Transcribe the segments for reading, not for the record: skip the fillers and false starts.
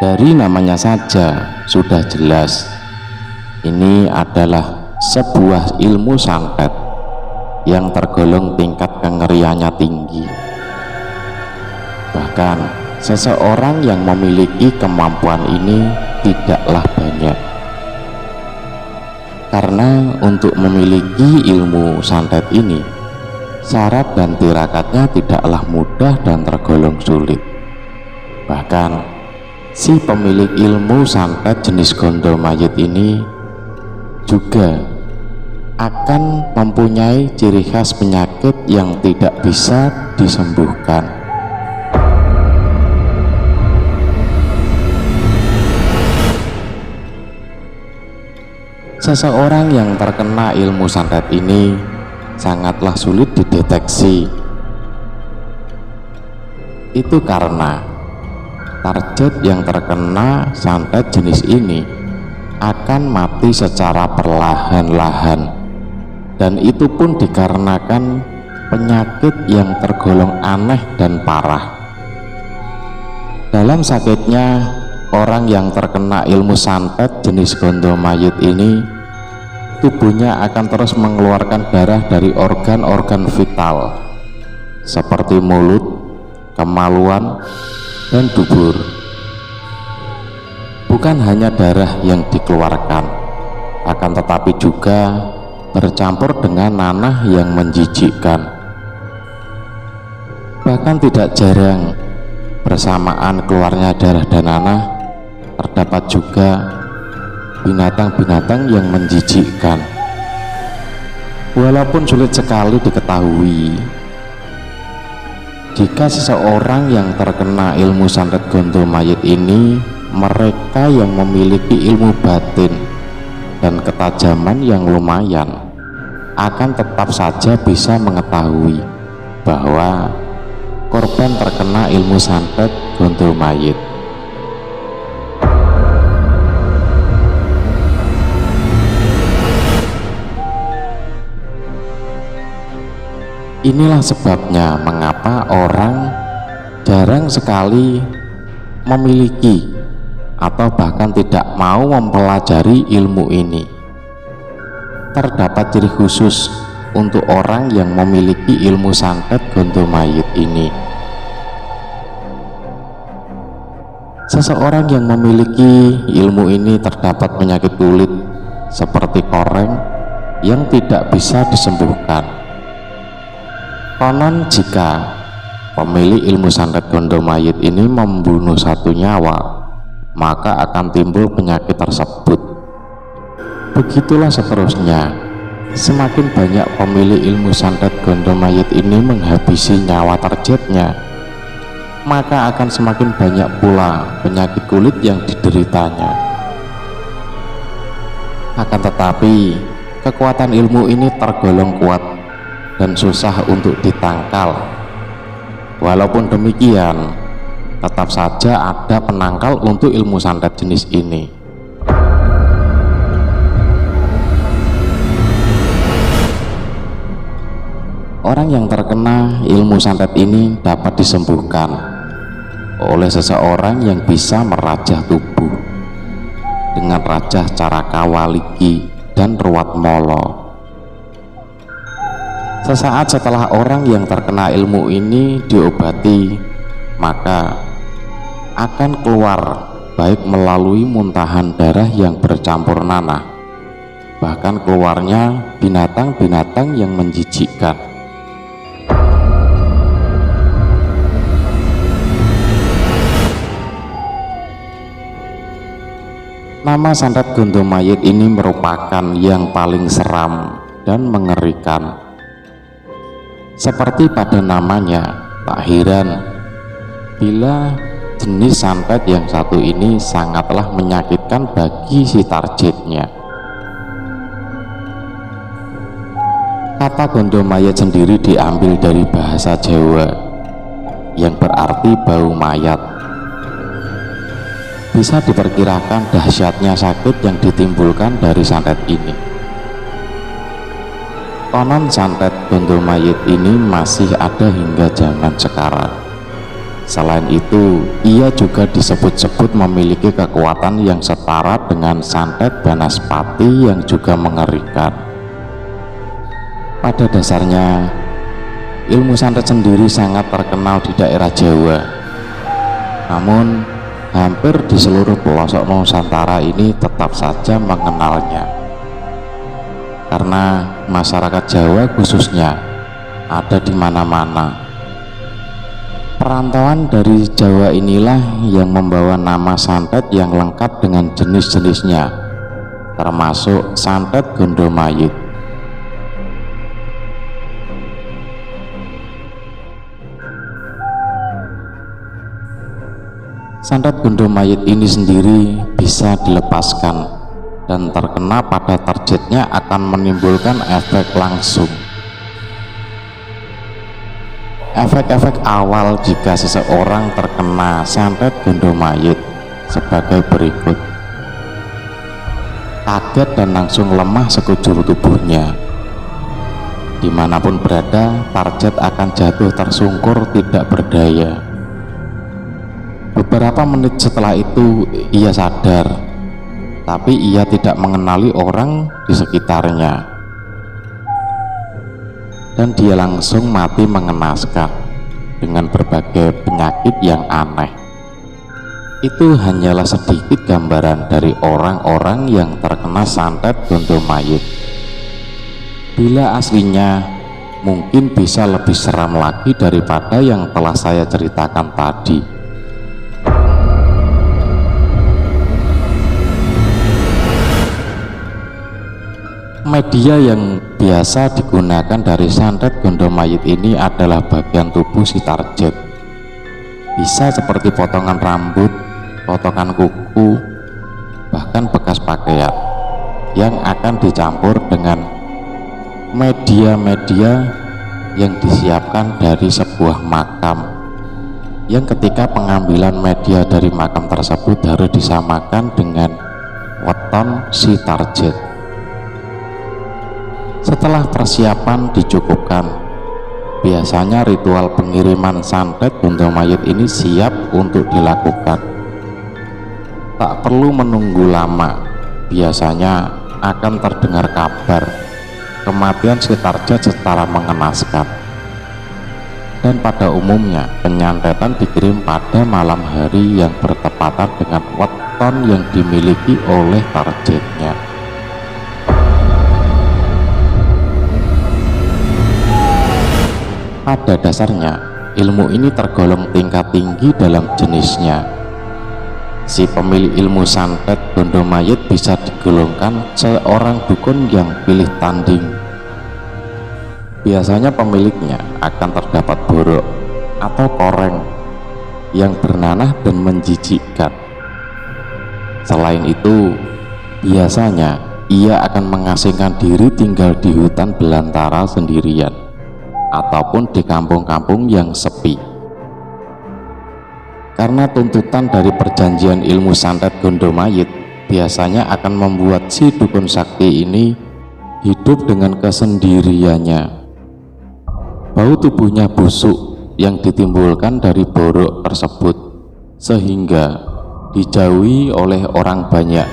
Dari namanya saja sudah jelas ini adalah sebuah ilmu santet yang tergolong tingkat kengeriannya tinggi. Bahkan seseorang yang memiliki kemampuan ini tidaklah banyak, karena untuk memiliki ilmu santet ini syarat dan tirakatnya tidaklah mudah dan tergolong sulit. Bahkan si pemilik ilmu santet jenis gondo mayit ini juga akan mempunyai ciri khas penyakit yang tidak bisa disembuhkan. Seseorang yang terkena ilmu santet ini sangatlah sulit dideteksi. Itu karena target yang terkena santet jenis ini akan mati secara perlahan-lahan, dan itu pun dikarenakan penyakit yang tergolong aneh dan parah. Dalam sakitnya, orang yang terkena ilmu santet jenis gondo mayit ini, tubuhnya akan terus mengeluarkan darah dari organ-organ vital seperti mulut, kemaluan, dan dubur. Bukan hanya darah yang dikeluarkan, akan tetapi juga bercampur dengan nanah yang menjijikkan. Bahkan tidak jarang bersamaan keluarnya darah dan nanah, terdapat juga binatang-binatang yang menjijikkan. Walaupun sulit sekali diketahui jika seseorang yang terkena ilmu santet gondo mayit ini mereka yang memiliki ilmu batin dan ketajaman yang lumayan, akan tetap saja bisa mengetahui bahwa korban terkena ilmu santet gondo mayit. Inilah sebabnya mengapa orang jarang sekali memiliki atau bahkan tidak mau mempelajari ilmu ini. Terdapat ciri khusus untuk orang yang memiliki ilmu santet gondo mayit ini. Seseorang yang memiliki ilmu ini terdapat penyakit kulit seperti koreng yang tidak bisa disembuhkan. Konon jika pemilik ilmu santet gondo mayit ini membunuh satu nyawa, maka akan timbul penyakit tersebut. Begitulah seterusnya, semakin banyak pemilik ilmu santet gondo mayit ini menghabisi nyawa targetnya, maka akan semakin banyak pula penyakit kulit yang dideritanya. Akan tetapi kekuatan ilmu ini tergolong kuat dan susah untuk ditangkal. Walaupun demikian, tetap saja ada penangkal untuk ilmu santet jenis ini. Orang yang terkena ilmu santet ini dapat disembuhkan oleh seseorang yang bisa merajah tubuh dengan rajah caraka waliki dan ruwat molo. Sesaat setelah orang yang terkena ilmu ini diobati, maka akan keluar baik melalui muntahan darah yang bercampur nanah, bahkan keluarnya binatang-binatang yang menjijikkan. Nama santet gondo mayit ini merupakan yang paling seram dan mengerikan. Seperti pada namanya, tak heran bila jenis santet yang satu ini sangatlah menyakitkan bagi si targetnya. Kata gondo mayit sendiri diambil dari bahasa Jawa yang berarti bau mayat. Bisa diperkirakan dahsyatnya sakit yang ditimbulkan dari santet ini. Konon santet gondo mayit ini masih ada hingga zaman sekarang, Selain itu, ia juga disebut-sebut memiliki kekuatan yang setara dengan santet Banaspati yang juga mengerikan. Pada dasarnya, ilmu santet sendiri sangat terkenal di daerah Jawa. Namun, hampir di seluruh pelosok Nusantara ini tetap saja mengenalnya. Karena masyarakat Jawa khususnya ada di mana-mana. Perantauan dari Jawa inilah yang membawa nama santet yang lengkap dengan jenis-jenisnya, termasuk santet Gondomayit. Santet Gondomayit ini sendiri bisa dilepaskan dan terkena pada targetnya akan menimbulkan efek langsung. Efek-efek awal jika seseorang terkena santet Gondomayit sebagai berikut: kaget dan langsung lemah sekujur tubuhnya. Dimanapun berada, target akan jatuh tersungkur tidak berdaya. Beberapa menit setelah itu ia sadar, tapi ia tidak mengenali orang di sekitarnya. Dan dia langsung mati mengenaskan dengan berbagai penyakit yang aneh. Itu hanyalah sedikit gambaran dari orang-orang yang terkena santet Gondomayit. Bila aslinya mungkin bisa lebih seram lagi daripada yang telah saya ceritakan tadi. Media yang biasa digunakan dari santet Gondomayit ini adalah bagian tubuh si target. Bisa seperti potongan rambut, potongan kuku, bahkan bekas pakaian yang akan dicampur dengan media-media yang disiapkan dari sebuah makam, yang ketika pengambilan media dari makam tersebut harus disamakan dengan weton si target. Setelah persiapan dicukupkan, biasanya ritual pengiriman santet Gondomayit ini siap untuk dilakukan. Tak perlu menunggu lama, biasanya akan terdengar kabar kematian si target secara mengenaskan. Dan pada umumnya penyantetan dikirim pada malam hari yang bertepatan dengan weton yang dimiliki oleh targetnya. Pada dasarnya, ilmu ini tergolong tingkat tinggi dalam jenisnya. Si pemilik ilmu santet Gondomayit bisa digolongkan seorang dukun yang pilih tanding. Biasanya pemiliknya akan terdapat borok atau koreng yang bernanah dan menjijikkan. Selain itu, biasanya ia akan mengasingkan diri tinggal di hutan belantara sendirian ataupun di kampung-kampung yang sepi. Karena tuntutan dari perjanjian ilmu santet Gondomayit biasanya akan membuat si dukun sakti ini hidup dengan kesendiriannya. Bau tubuhnya busuk yang ditimbulkan dari borok tersebut sehingga dijauhi oleh orang banyak,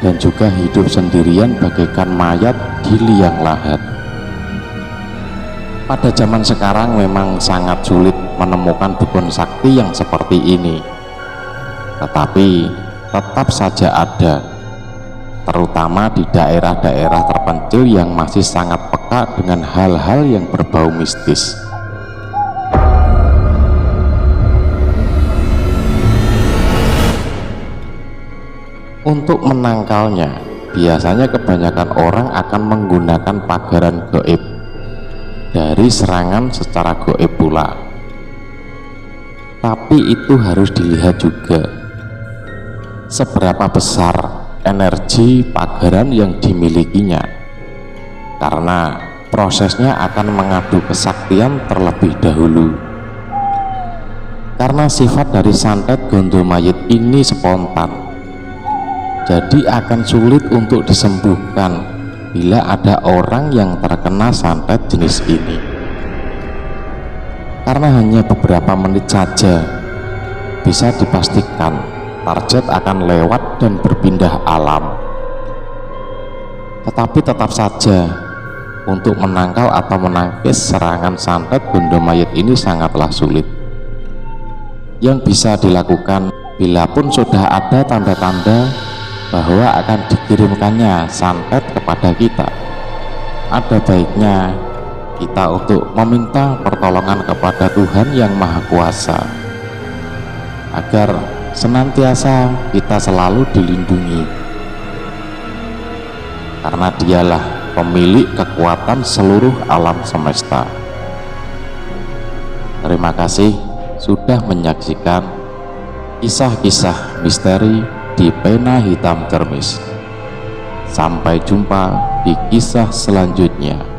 dan juga hidup sendirian bagaikan mayat di liang lahat. Pada zaman sekarang memang sangat sulit menemukan dukun sakti yang seperti ini, tetapi tetap saja ada, terutama di daerah-daerah terpencil yang masih sangat peka dengan hal-hal yang berbau mistis. Untuk menangkalnya, biasanya kebanyakan orang akan menggunakan pagaran gaib dari serangan secara gaib pula. Tapi itu harus dilihat juga seberapa besar energi pagaran yang dimilikinya, karena prosesnya akan mengadu kesaktian terlebih dahulu. Karena sifat dari santet Gondomayit ini spontan, jadi akan sulit untuk disembuhkan bila ada orang yang terkena santet jenis ini. karena hanya beberapa menit saja bisa dipastikan target akan lewat dan berpindah alam. Tetapi tetap saja untuk menangkal atau menangkis serangan santet gondo mayit ini sangatlah sulit. Yang bisa dilakukan bila pun sudah ada tanda-tanda bahwa akan dikirimkannya santet kepada kita, ada baiknya kita untuk meminta pertolongan kepada Tuhan yang Maha Kuasa agar senantiasa kita selalu dilindungi, karena dialah pemilik kekuatan seluruh alam semesta. Terima kasih sudah menyaksikan kisah-kisah misteri di Pena Hitam Cermis. Sampai jumpa di kisah selanjutnya.